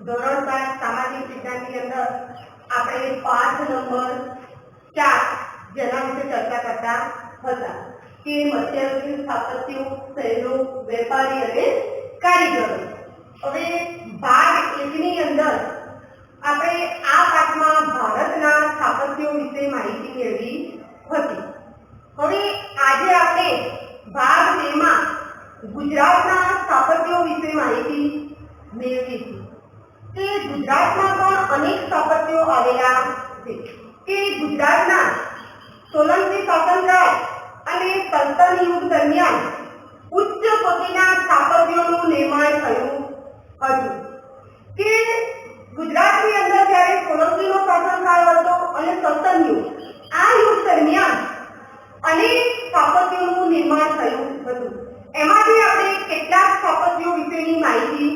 ધોરણ 5 સામાજિક વિજ્ઞાનની અંદર આપણે પાઠ નંબર 4 જેના વિશે ચર્ચા કરતા હતા કે મધ્યયુગીન સ્થાપત્યો, શહેરો, વેપારી અને કારીગરો. હવે ભાગ 1 ની અંદર આપણે આ પાઠમાં ભારતના સ્થાપત્યો વિશે માહિતી મેળવી હતી. હવે આજે આપણે ભાગ 2 માં ગુજરાતના સ્થાપત્યો વિશે માહિતી મેળવીશું. કે ગુજરાતમાં પણ અનેક સ્થાપત્યો આવેલા છે. કે ગુજરાતના સોલંકી શાસનકાળ અને સલ્તન યુગ દરમિયાન ઉચ્ચ કોટીના સ્થાપત્યોનું નિર્માણ થયું હતું. કે ગુજરાતની અંદર જ્યારે સોલંકીનો શાસનકાળ હતો અને સલ્તન યુગ, આ યુગ દરમિયાન અનેક સ્થાપત્યોનું નિર્માણ થયું હતું. એમાંથી આપણે કેટલાક સ્થાપત્યો વિશેની માહિતી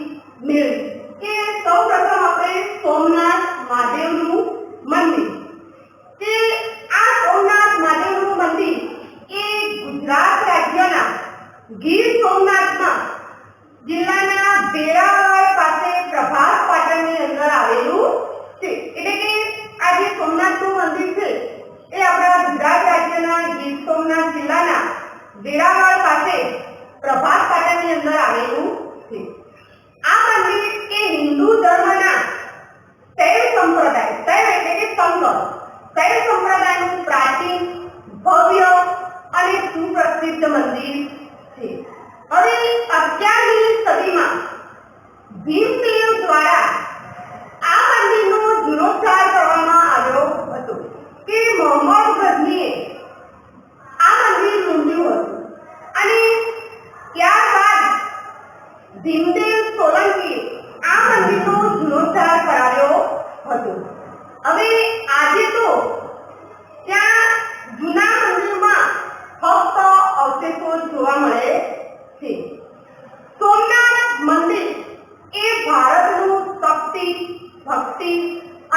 મેળવી. કે સૌપ્રથમ આપણે સોમનાથ મહાદેવનું મંદિર. કે આ સોમનાથ મહાદેવનું મંદિર એ ગુજરાત રાજ્યના ગીર સોમનાથમાં જિલ્લાના વેરાવળ પાસે પ્રભાસ પાટણની અંદર આવેલું છે. એટલે કે આ જે સોમનાથનું મંદિર છે એ આપણા ગુજરાત રાજ્યના ગીર સોમનાથ જિલ્લાના વેરાવળ પાસે પ્રભાસ પાટણની અંદર આવેલું છે. આ મંદિર એ હિન્દુ ધર્મના શૈવ સંપ્રદાય, શૈવ એટલે કે સંકર, શૈવ સંપ્રદાયનું પ્રાચીન, ભવ્ય અને સુપ્રસિદ્ધ મંદિર છે. હવે 11મી સદીમાં ભીમદેવ દ્વારા આ મંદિરનો જીર્ણોદ્ધાર કરવામાં આવ્યો હતો. કે મોહમ્મદ ગઝનીએ આ મંદિર રૂંધ્યું હતું અને ત્યારબાદ ભીમદેવ સોલંકીએ આ મંદિરનો જીર્ણોદ્ધાર કરાવ્યો હતો. હવે આજે તો ત્યાં જૂના મંદિરમાં ફક્ત અવશેષો જોવા મળે છે. સોમનાથ મંદિર એ ભારતનું શક્તિ, ભક્તિ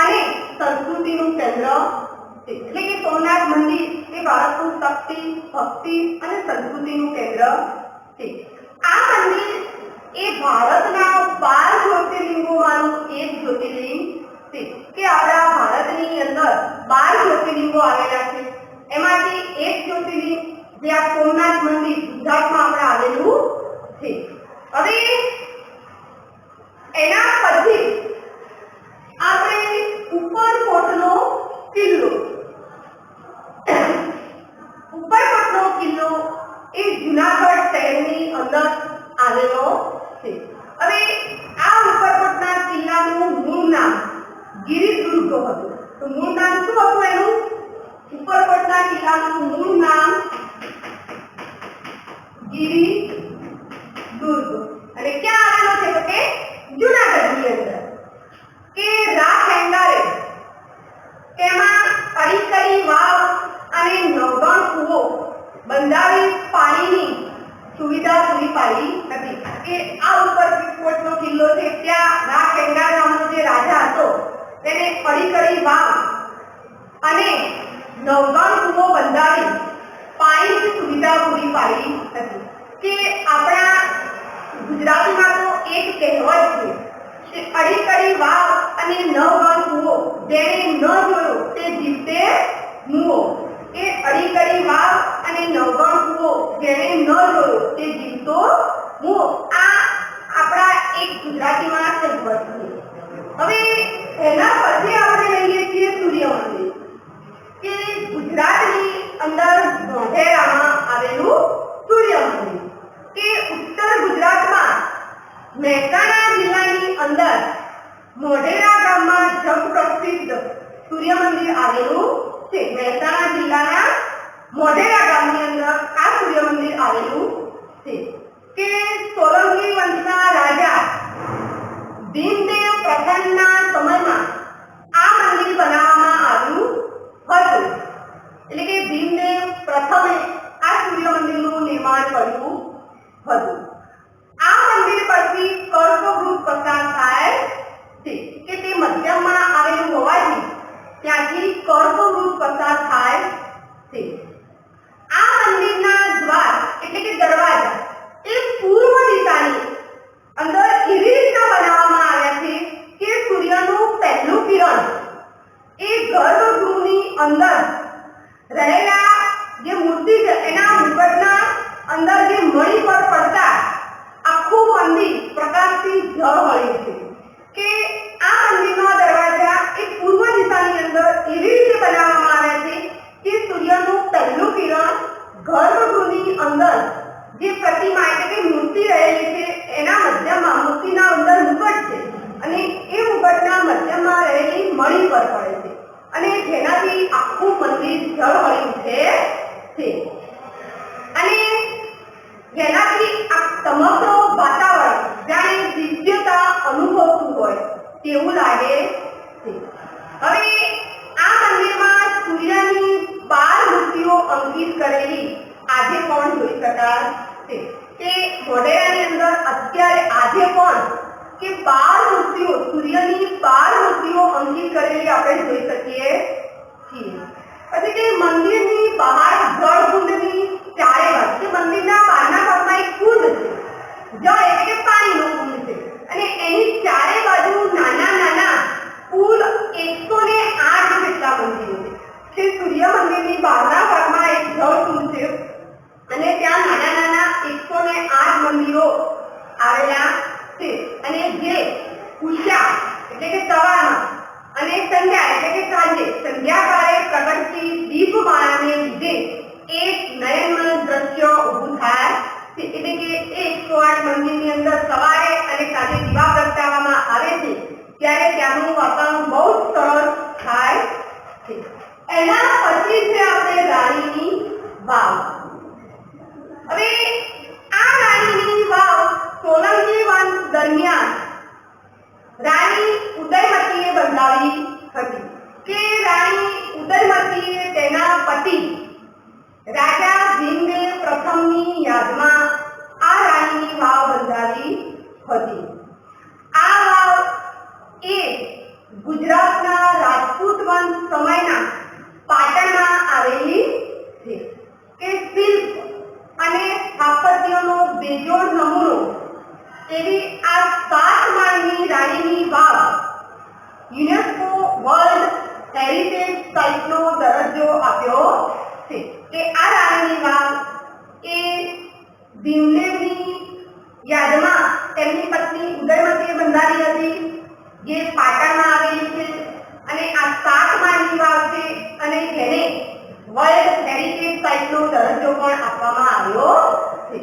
અને સંસ્કૃતિનું કેન્દ્ર છે. એટલે કે સોમનાથ મંદિર એ ભારતનું શક્તિ, ભક્તિ અને સંસ્કૃતિનું કેન્દ્ર છે. આ મંદિર એ ભારતના 12 જ્યોતિર્લિંગોમાંનું એક જ્યોતિર્લિંગ છે. કે આપણા ભારતની અંદર 12 જ્યોતિર્લિંગો આવેલા છે. એમાંથી એક જ્યોતિર્લિંગ જે આ સોમનાથ મંદિર ગુજરાતમાં આપણે આવેલું છે. હવે એના પછી આપણે ઉપરકોટનો કિલ્લો. ઉપરકોટનો કિલ્લો એ જૂનાગઢ શહેરની અંદર આવેલો છે. હવે આ ઉપરકોટના કિલ્લાનું મૂળ નામ ગિરિદુર્ગ હતું. તો મૂળ નામ શું હતું એનું? ઉપરકોટના કિલ્લાનું મૂળ નામ ગિરિદુર્ગ. અને ક્યાં આવેલો છે? તો કે જૂનાગઢની અંદર. કે રાખ એંગારે તેમાં અડીકડી વાવ અને નવગણ કૂવો બંધાવી પાણીની સુવિધા પૂરી પાડી હતી. કે આ ઉપરકોટનો કિલ્લો છે ત્યાં રાખ એંગાર નામનો જે રાજા હતો તેને અડીકડી વાવ અને નવગણ કૂવો બંધાવી પાણીની સુવિધા પૂરી પાડી હતી. કે આપણા ગુજરાતીમાં તો એક કહેવત છે કે અડીકડી વાવ અને નવગણ કૂવો જેણે ન જોયો તે જીવતે મુઓ. એ અડીકડી વાવ અને નવગણ કૂવો જેણે ન જોયો તે જીવતો મુઓ. આ આપણા એક ગુજરાતીમાં કહેવત છે. હવે એના પછી આપણે લઈએ છીએ સૂર્ય મંદિર. કે ગુજરાતની અંદર મોઢેરામાં આવેલું સૂર્ય મંદિર. કે ઉત્તર ગુજરાતમાં મહેસાણા જિલ્લાની અંદર મોઢેરા ગામમાં જગપ્રસિદ્ધ સૂર્ય મંદિર આવેલું છે. મહેસાણા જિલ્લાના મોઢેરા ગામની અંદર આ સૂર્ય મંદિર આવેલું છે. કે સોલંકી વંશના રાજા ભીમદેવ પ્રથમના સમયમાં આ મંદિર બનાવવામાં આવ્યું હતું. એટલે કે ભીમદેવ પ્રથમે આ સૂર્ય મંદિરનું નિર્માણ કર્યું હતું. આ મંદિર પરથી કર્કવૃત પસાર થાય છે. કે તે મધ્યમાં આવેલું હોવાથી ત્યાંથી કર્કવૃત પસાર થાય છે. આ મંદિરના દ્વાર એટલે કે દરવાજા એ પૂર્વ દિશાની અંદર એવી રીતના બનાવવામાં આવ્યા છે કે મંદિર એના મુગટના અંદર જે મણી પર પડતા આખું મંદિર પ્રકાશથી ઝળહળ્યું છે કે આ મંદિરનો દરવાજા એ પૂર્વ દિશાની અંદર એવી રીતે બનાવવામાં આવ્યા છે કે સૂર્યનું પહેલું કિરણ ગર્ભગૃહની અંદર જે પ્રતિમા એટલે કે મૂર્તિ રહેલી છે એના મધ્યમાં મૂર્તિના અંદર મુગટ છે અને એ મુગટના મધ્યમાં રહેલી મણી પર પડે છે અને જેનાથી આખું મંદિર ઝળહળ્યું છે અને જેનાથી આ સમગ્ર વાતાવરણ જાણે દિવ્યતા અનુભવતું હોય તેવું લાગે છે. હવે આ મંદિરમાં સૂર્યની 12 મૂર્તિઓ અંકિત કરેલી આજે પણ જોઈ શકાય છે કે મોઢેરાની અંદર અત્યારે આજે પણ કે 12 મૂર્તિઓ સૂર્યની 12 મૂર્તિઓ અંકિત કરેલી આપણે જોઈ શકીએ છીએ. પછી કે મંદિરની બહાર જળકુંડની ચારે બાજુ કે મંદિરના બહારના ભાગમાં એક કુંડ છે. જળ એટલે કે પાણીનો કુંડ છે અને એની ચારે બાજુ નાના નાના કુલ 108 જેટલા મંદિરો છે. સૂર્ય મંદિરની બહારના ભાગમાં એક જળકુંડ છે અને ત્યાં નાના નાના 108 મંદિરો આવેલા છે અને જે ઉષા એટલે કે સવારમાં અને સંધ્યા એટલે કે સાંજે સંધ્યાકાળે પ્રગટતી દીપમાળાને લીધે એક નયનમય દ્રશ્ય ઊભું થાય છે. એટલે કે 108 મંદિરની અંદર સવારે અને સાંજે દીવા પ્રગટાવવામાં આવે છે ત્યારે ત્યાંનું વાતાવરણ બહુ સરસ થાય છે. એના પછી છે આપણે રાણીની વાવ. હવે આ રાણીની વાવ સોલંકી વંશ દરમિયાન રાણી ઉદયમતીએ બંધાવી હતી કે રાણી ઉદયમતીએ તેના પતિ રાજા ભીમદેવ પ્રથમની યાદમાં આ રાણીની વાવ બંધાવી હતી. આ વાવ એ ગુજરાતના રાજપૂત વંશ સમયના પાટણમાં આવેલી છે કે શિલ્પ અને સ્થાપત્યનો બેજોડ નમૂનો એવી આ 7 માળની રાણીની વાવ યુનેસ્કો વર્લ્ડ હેરિટેજ સાઇટનો દરજ્જો આપ્યો છે કે આ રાણીની વાવ એ ભીમદેવની યાદમાં તેમની પત્ની ઉદયમતીએ બંધાવી હતી જે પાટણમાં આવેલી છે અને આ 7 માળની વાવ છે અને જેને વર્લ્ડ હેરિટેજ સાઇટનો દરજ્જો પણ આપવામાં આવ્યો છે.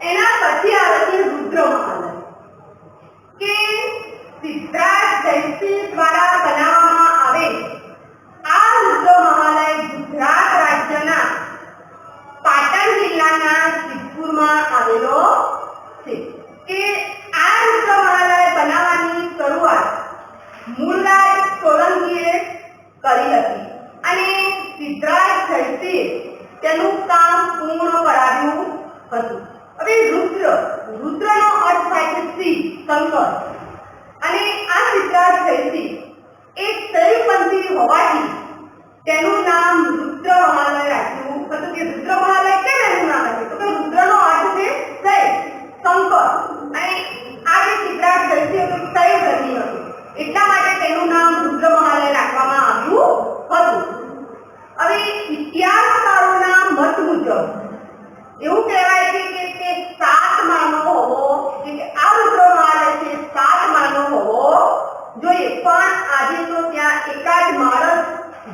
એના પછી આવે છે રુદ્ર મહાલય કે સિદ્ધરાજ જયસિંહ દ્વારા બનાવવામાં આવે આ રુદ્ર મહાલય ગુજરાત રાજ્યના પાટણ જિલ્લાના સિદ્ધપુરમાં આવેલો છે કે આ રુદ્ર મહાલય બનાવવાની શરૂઆત મૂળરાજ સોલંકીએ કરી હતી અને સિદ્ધરાજ જયસિંહ તેનું કામ પૂર્ણ કરાવ્યું હતું. હવે રુદ્રનો અર્થ થાય છે શિવ શંકર અને આ સિદ્ધરાજ જયસિંહ એક શૈવપંથી હોવાથી તેનું નામ રુદ્ર મહાલય રાખ્યું હતું. કે રુદ્ર મહાલય કેમ એનું નામ રાખ્યું? તો કે રુદ્રનો અર્થ છે શૈવ શંકર અને આ જે સિદ્ધરાજ જયસિંહ હતું શૈવ ધર્મી હતું એટલા માટે તેનું નામ રુદ્ર મહાલય રાખવામાં આવ્યું હતું. હવે ઇતિહાસકારોના મત મુજબ એવું કહેવાય છે કે તે 7 માળનો હોવો કે આ રુદ્ર મહાલય છે 7 માળનો હોવો જોઈએ પણ આજે તો ત્યાં એકાદ માળ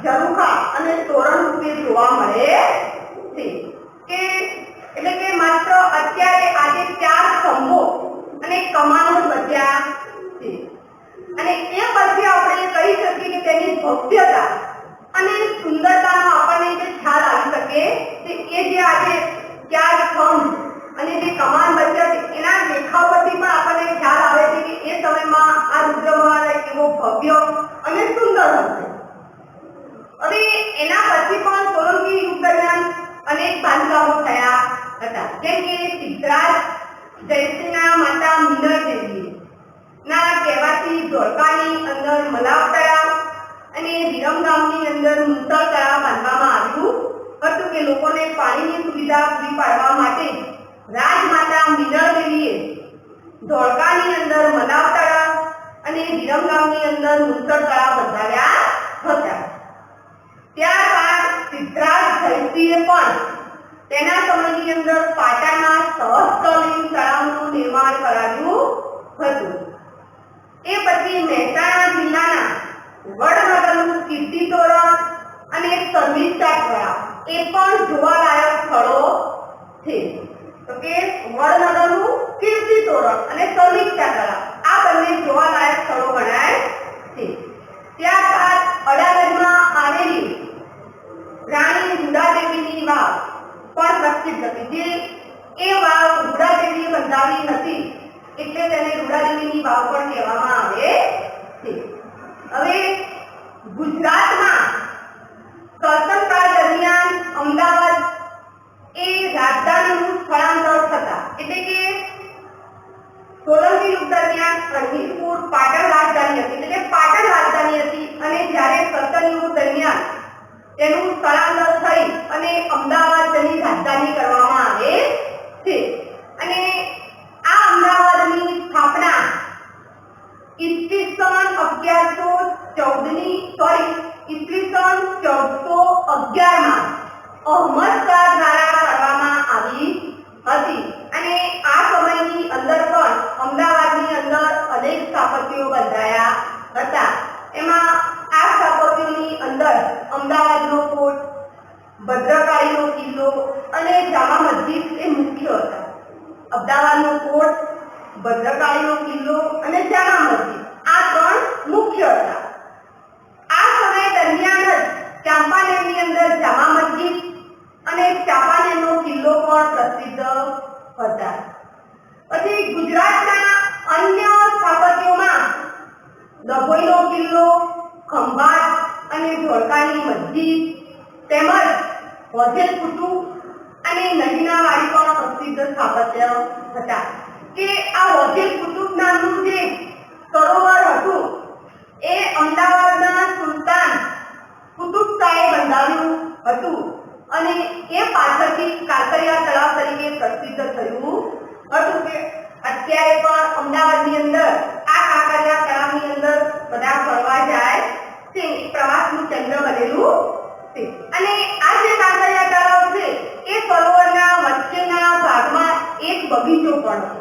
ઝરૂખા અને તોરણ રૂપે જોવા મળે છે કે એટલે કે માત્ર અત્યારે આજે 4 સ્તંભો અને કમાનો બચ્યા છે અને એ પછી આપણે કહી શકીએ કે તેની ભવ્યતા અને સુંદરતાનો આપણને જે ખ્યાલ આવી શકે કે એ જે આજે 4 સ્તંભ અને જે કમાન બચ્યા છે એના દેખાવ પરથી પણ આપણને ખ્યાલ આવે છે કે એ સમયમાં આ રુદ્ર મહાલય કેવો ભવ્ય અને સુંદર હતો. હવે એના પછી પણ સોલંકી યુગ દરમિયાન અનેક બાંધકામો થયા હતા જેમ કે સિદ્ધરાજ જયસિંહના માતા મીનળ દેવી ના કહેવાથી ધોળકાની અંદર મલાવ તળાવ અને વિરમગામની અંદર મુસળ તળાવ બાંધવામાં આવ્યું હતું કે લોકોને પાણીની સુવિધા પૂરી પાડવા માટે રાજમાતા મીનળ દેવીએ ધોળકાની અંદર મલાવ તળાવ અને વિરમગામની અંદર મુસળ તળાવ બંધાવ્યા હતા. ત્યારબાદ સિદ્ધરાજ જયસિંહે પણ તેના સમયની અંદર પાટણમાં સહસ્ત્રલિંગ તળાવનું નિર્માણ કરાવ્યું હતું. એ પછી મહેસાણા જિલ્લાના વડનગરનું કીર્તિ તોરણ અને શર્મિષ્ઠા તળાવ એ પણ જોવાલાયક સ્થળો છે. તો કે વડનગરનું કીર્તિ તોરણ અને શર્મિષ્ઠા તળાવ આ બંને જોવાલાયક સ્થળો ગણાય છે. ત્યારબાદ અડાલજમાં આવેલી રાણી રૂડાદેવીની વાવ પણ પ્રસિદ્ધ હતી. જે એ વાવ રૂડાદેવીએ બંધાવી હતી એટલે તેને રૂડાદેવીની વાવ પણ કહેવામાં આવે છે. હવે ગુજરાતમાં શાસનકાળ દરમિયાન અમદાવાદ એ રાજધાનીનું સ્થળાંતર થતા એટલે કે સોલંકી યુગ દરમિયાન રણજીતપુર પાટણ રાજધાની હતી એટલે કે પાટણ રાજધાની હતી અને જ્યારે સતન યુગ દરમિયાન તેનું સ્થળાંતર થઈ અને અમદાવાદ તેની રાજધાની કરવામાં આવે છે. અને આ અમદાવાદની સ્થાપના ઈસવીસન 1411 માં અહમદ શાહ દ્વારા કરવામાં આવી હતી. અને આ સમયની અંદર પણ અમદાવાદની અંદર અનેક સ્થાપત્યો બંધાયા હતા. એમાં આ સ્થાપત્યોની અંદર અમદાવાદનો કોટ, ભદ્રકાળીનો કિલ્લો અને જામા મસ્જિદ એ મુખ્ય હતા. અમદાવાદનો કોટ, ભદ્રકાળીનો કિલ્લો અને જામા મસ્જિદ આ ત્રણ મુખ્ય હતા. આ સમય દરમિયાન જ ચાંપાનેરની અંદર જામા મસ્જિદ અને ચાંપાનેરનો કિલ્લો પણ પ્રસિદ્ધ હતા. પછી ગુજરાતના અન્ય સ્થાપત્યોમાં ડભોઈનો કિલ્લો, ખંભાત અને ધોળકાની મસ્જિદ તેમજ હોજેલ કુતુબ અને નગીનાવાડી પણ પ્રસિદ્ધ સ્થાપત્ય હતા. કે આ હોજેલ કુતુબ નામનું જે સરોવર હતું એ અમદાવાદના સુલતાન કુતુબ શાહે બંધાવ્યું હતું અને એ પાછળથી કાંકરિયા તળાવ તરીકે પ્રસિદ્ધ થયું હતું. કે અત્યારે પણ અમદાવાદની અંદર આ કાંકરિયા તળાવની અંદર બધા ફરવા જાય છે. પ્રવાસનું કેન્દ્ર બનેલું છે. અને આ જે કાંકરિયા તળાવ છે એ સરોવરના વચ્ચેના ભાગમાં એક બગીચો પણ છે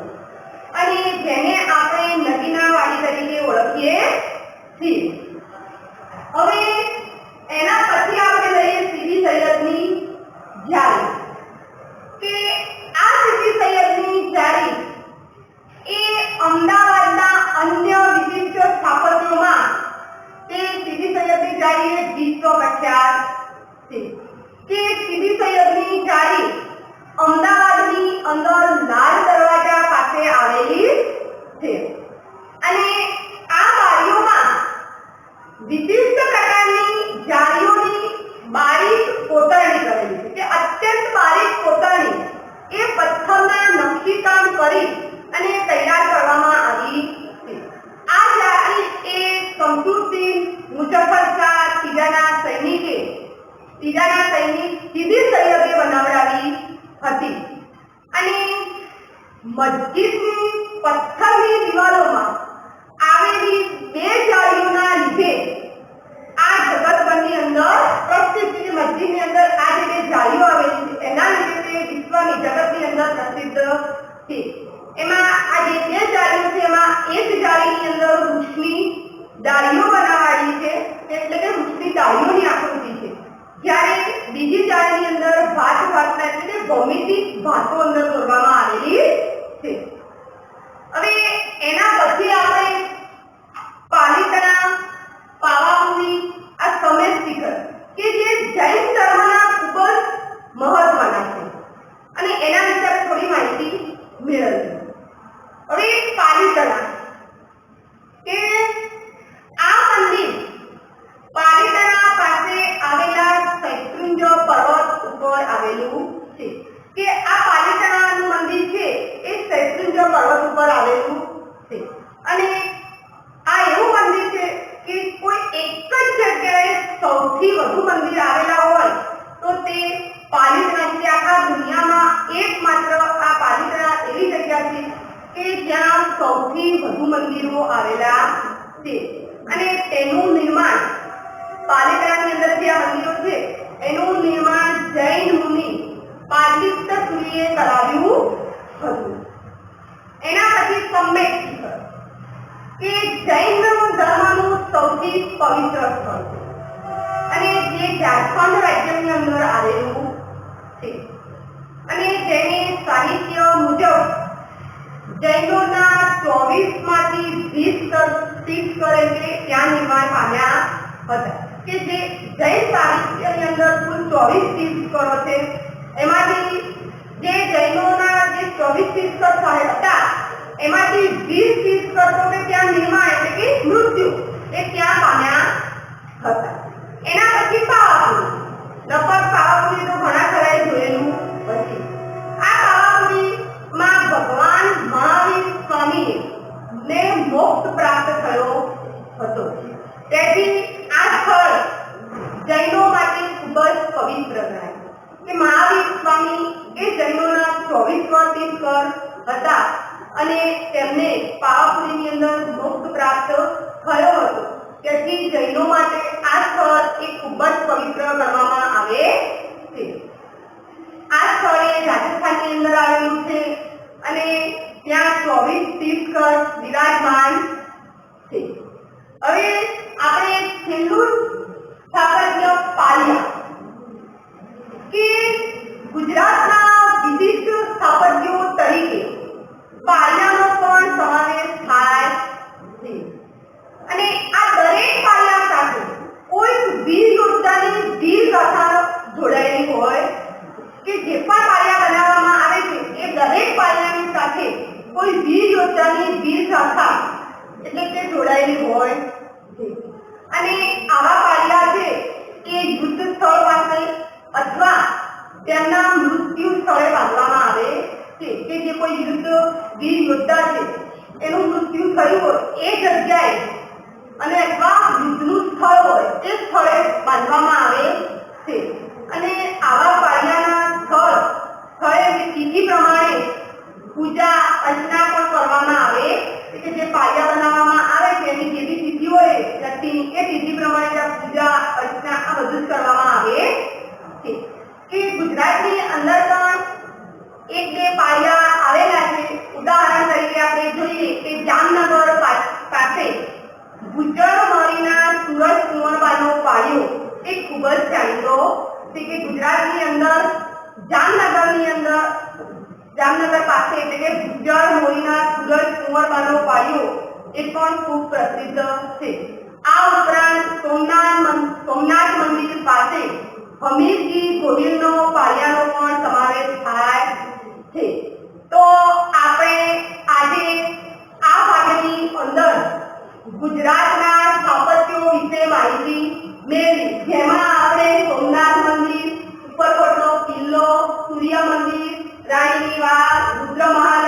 અને જેને આપણે નગીનાવાડી તરીકે ઓળખીએ છીએ. હવે એના પછી આપણે લઈએ સીદી સૈયદની જાળી. કે આ સીદી સૈયદની જાળી એ અમદાવાદના અન્ય વિશિષ્ટ સ્થાપત્યોમાં તે સીદી સૈયદની જાળી એ વિશ્વ પ્રખ્યાત છે. કે સીદી સૈયદની જાળી અમદાવાદની અંદર લાલ દરવાજા પાસે આવેલી છે. અને આ બારીઓમાં વિશિષ્ટ પ્રકારની જાળીઓની બારીક કોતરણી કરેલી છે. કે અત્યંત બારીક કોતરણી એ પથ્થરના નકશીકામ કરી અને તૈયાર કરવામાં આવી છે. આ જાળી એ શમસુદ્દીન મુઝફ્ફર શાહ ત્રીજાના સૈનિક સીદી સૈયદે બનાવડાવી હતી. અને મસ્જિદની પથ્થરની દિવાલોમાં આવેલી બે જાળીઓના લીધે આ જગતભરની અંદર પ્રસિદ્ધ છે. મસ્જિદની અંદર આ જે બે જાળીઓ આવેલી છે એના લીધે તે વિશ્વની જગતની અંદર પ્રસિદ્ધ છે. એમાં આ જે બે જાળીઓ છે એમાં એક જાળીની અંદર વૃક્ષની ડાળીઓ બનાવાડી છે એટલે કે વૃક્ષની ડાળીઓની આકૃતિ છે. જ્યારે બીજી જાળીની અંદર ભાતના એટલે કે ભૌમિતિક ભાતો અંદર દોરવામાં આવેલી છે. હવે એના પછી આપણે પાલિતાણા, પાવાપુરી, આ સમેત શિખર કે જે જૈન ધર્મના ખૂબ જ મહત્વના છે અને એના વિશે થોડી માહિતી મેળવીએ. હવે પાલિતાણા કે આ મંદિર પાલિતાણા પાસે આવેલા શૈત્રુંજય પર્વત ઉપર આવેલું છે. કે આ પાલિતાણાનું મંદિર છે એ શૈત્રુંજય પર્વત ઉપર આવેલું છે. અને આ એવું મંદિર છે કે કોઈ એક જ જગ્યાએ સૌથી વધુ મંદિર આવેલા હોય તો તે પાલિતાણા છે. આખા દુનિયામાં એકમાત્ર આ પાલિતાણા એવી જગ્યા છે કે જ્યાં સૌથી વધુ મંદિરો આવેલા છે. અને તેનું નિર્માણ પાલિતાણાની અંદર જે આ મંદિરો છે એનું નિર્માણ જૈન મુનિ પાલી અને જૈન સાહિત્ય મુજબ જૈનોના 24 માંથી 20 તીર્થંકર એટલે ત્યાં નિર્માણ પામ્યા હતા કે જે જૈન સાહિત્યની અંદર કુલ 24 તીર્થંકરો છે એમાંથી જે જૈનોના જે 24 તીર્થંકર હતા એમાંથી 20 તીર્થંકરો કે ત્યાં નિર્માણ એટલે કે મૃત્યુ એ ત્યાં પામ્યા હતા. એના પછી પાવાપુરી લગભગ પાવાપુરી તો ઘણા ખરાએ જોયેલું પછી આ પાવાપુરીમાં ભગવાન મહાવીર સ્વામી ને મોક્ષ પ્રાપ્ત થયો હતો. તેથી આ સ્થળ જૈનો માટે ખૂબ જ પવિત્ર ગણાય કે મહાવીર સ્વામી એ જૈનોના 24મા તીર્થંકર હતા અને તેમને પાવાપુરીની અંદર મોક્ષ પ્રાપ્ત થયો હતો. તેથી જૈનો માટે આ સ્થળ એ ખૂબ જ પવિત્ર ગણવામાં આવે છે. આ સ્થળ એ રાજસ્થાનની અંદર આવેલું છે અને ત્યાં 24 તીર્થંકર વિરાજમાન છે. હવે આપણે છેલ્લું સ્થાપત્ય પાલિયા કે ગુજરાતના વિશિષ્ટ સ્થાપત્યો તરીકે પાલિયાનો પણ સમાવેશ થાય છે અને આ દરેક પાલિયા સાથે કોઈ વીર યોદ્ધાની વીર ગાથા જોડાયેલી હોય કે જે પણ પાલિયા બનાવવામાં આવે છે એ દરેક પાલિયાની સાથે કોઈ વીર યોદ્ધાની વીર ગાથા એટલે કે જોડાયેલી હોય છે. અને આવા પાલિયા છે એ યુદ્ધ સ્થળ પાસે અથવા તેમના મૃત્યુ સ્થળે બાંધવામાં આવે છે કે જે કોઈ યુદ્ધ વીર યોદ્ધા છે એનું મૃત્યુ થયું હોય એ જગ્યાએ અને અથવા યુદ્ધનું સ્થળ હોય એ સ્થળે બાંધવામાં આવે છે. અને આવા પાળિયાના સ્થળે તિથિ પ્રમાણે પૂજા અર્ચના પણ કરવામાં આવે કે જે પાળિયા બનાવવામાં આવે છે એની જે બી તિથિ હોય વ્યક્તિની એ તિથિ પ્રમાણે ત્યાં પૂજા અર્ચના આ બધું જ કરવામાં આવે છે. કે ગુજરાતની અંદર પણ એક બે પાળિયા આવેલા છે. ઉદાહરણ તરીકે આપણે જોઈએ કે જામનગર પાસે ગુજર મરીના સુરજ કુંવરબાનો પાળિયો એ ખૂબ જ જાણીતો છે કે ગુજરાતની અંદર જામનગર પાસે એટલે કે ગુજર મોરીના સુરજ કુંવરબાનો પાળિયો એ પણ ખૂબ પ્રસિદ્ધ છે. આ ઉપરાંત સોમનાથ મંદિર પાસે હમીરજી ગોહિલનો પાળિયાનો પણ સમાવેશ થાય છે. તો આપણે આજે આ પાઠની અંદર ગુજરાતના સ્થાપત્યો વિશે માહિતી મેળવી, જેમાં આપણે સોમનાથ મંદિર, ઉપરકોટનો કિલ્લો, સૂર્ય મંદિર, રાણીની વાવ, રુદ્ર મહાલ